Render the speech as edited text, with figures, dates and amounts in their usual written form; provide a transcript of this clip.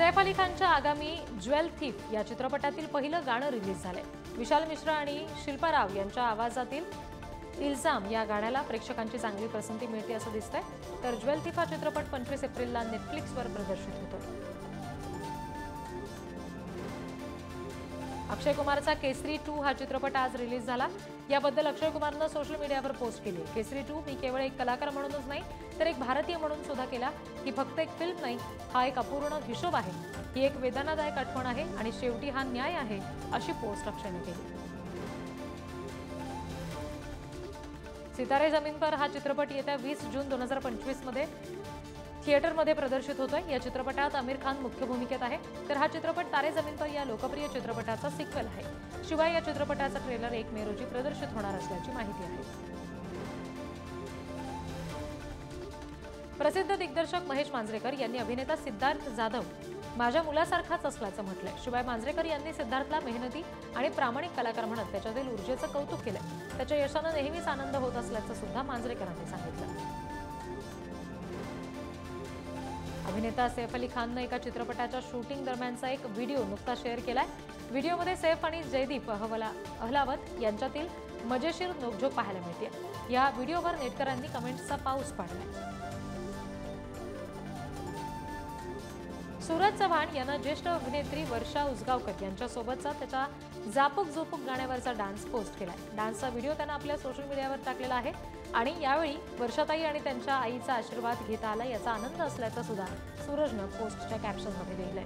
सैफ अली खानच्या आगामी jewel thief या चित्रपटातील पहिलं गाणं रिलीज झालंय। विशाल मिश्रा आणि शिल्पा राव यांच्या आवाजातील इल्जाम या गाण्याला प्रेक्षकांची चांगली पसंती मिळते असं दिसतंय। तर ज्वेल थीफ हा चित्रपट 25 एप्रिलला नेटफ्लिक्सवर प्रदर्शित होतोय। अक्षय कुमारचा केसरी 2 हा चित्रपट आज रिलीज झाला। याबद्दल अक्षय कुमारने सोशल मीडियावर पोस्ट केली। केसरी 2 मी केवळ एक कलाकार म्हणूनच नाही तर एक भारतीय म्हणून सुद्धा केला। ही फक्त एक फिल्म नाही, हा एक अपूर्ण हिशोब आहे। ही एक वेदनादायक आठवण आहे आणि शेवटी हा न्याय आहे, अशी पोस्ट अक्षयने केली। सितारे जमीन पर हा चित्रपट येत्या 20 जून 2025 मध्ये थिएटरमध्ये प्रदर्शित होतोय। या चित्रपटात आमिर खान मुख्य भूमिकेत आहे, तर हा चित्रपट तारे जमीन पर या लोकप्रिय चित्रपटाचा सिक्वल आहे। शिवाय या चित्रपटाचा ट्रेलर 1 मे रोजी प्रदर्शित होणार असल्याची माहिती आहे। प्रसिद्ध दिग्दर्शक महेश मांजरेकर यांनी अभिनेता सिद्धार्थ जाधव माझ्या मुलासारखाच असल्याचं म्हटलंय। शिवाय मांजरेकर यांनी सिद्धार्थला मेहनती आणि प्रामाणिक कलाकार म्हणत त्याच्यातील ऊर्जेचं कौतुक केलंय। त्याच्या यशाने नेहमीच आनंद होत असल्याचं सुद्धा मांजरेकरांनी सांगितलं। अभिनेता सैफ अली खानने एका चित्रपटाच्या शूटिंग दरम्यानचा एक व्हिडिओ नुकताच शेअर केलाय। व्हिडिओमध्ये सैफ आणि जयदीप अहलावत यांच्यातील मजेशीर नोकझोक पाहायला मिळते। या व्हिडिओवर नेटकरांनी कमेंट्सचा पाऊस पाडलाय। सूरज चव्हाण यांना ज्येष्ठ अभिनेत्री वर्षा उसगावकर यांच्यासोबतचा त्याच्या जापूक जोपूक गाण्यावरचा डान्स पोस्ट केलाय। डान्सचा व्हिडिओ त्यानं आपल्या सोशल मीडियावर टाकलेला आहे आणि यावेळी वर्षाताई आणि त्यांच्या आईचा आशीर्वाद घेता आला याचा आनंद असल्याचं सुद्धा सूरजनं पोस्टच्या कॅप्शनमध्ये लिहिलंय।